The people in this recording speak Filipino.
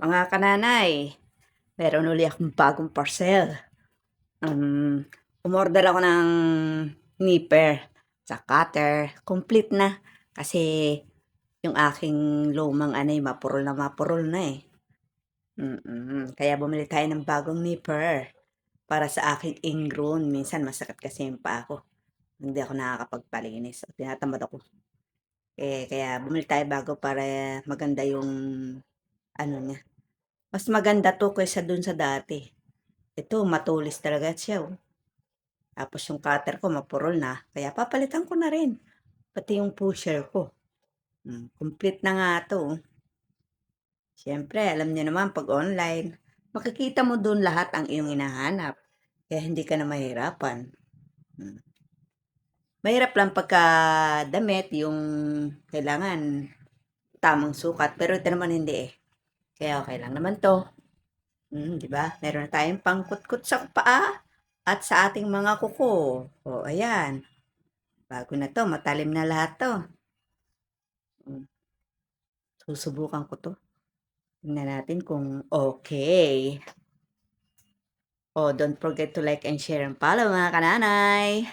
Mga kananay, meron uli akong bagong parcel. Um, Umorder ako ng nipper sa cutter. Complete na. Kasi yung aking lumang anay mapurol na eh. Kaya bumili tayo ng bagong nipper para sa aking ingrown. Minsan masakit kasi yung paa ko. Hindi ako nakakapagpalinis. O tinatamad ako. Kaya bumili tayo bago para maganda yung ano niya. Mas maganda to kaysa dun sa dati. Ito, matulis talaga siya, oh. Tapos yung cutter ko mapurol na, kaya papalitan ko na rin. Pati yung pusher ko. Complete na nga to, oh. Siyempre, alam niyo naman pag online, makikita mo doon lahat ang iyong hinahanap. Kaya hindi ka na mahirapan. Hmm. Mahirap lang pagka damit, yung kailangan tamang sukat. Pero ito naman hindi eh. Kaya okay lang naman to. 'Di ba? Meron na tayong pangkutkot sa paa at sa ating mga kuko. O, ayan. Bago na to, matalim na lahat to. Hmm, Susubukan ko to. Tingnan natin kung okay. Oh, don't forget to like and share and follow mga kananay.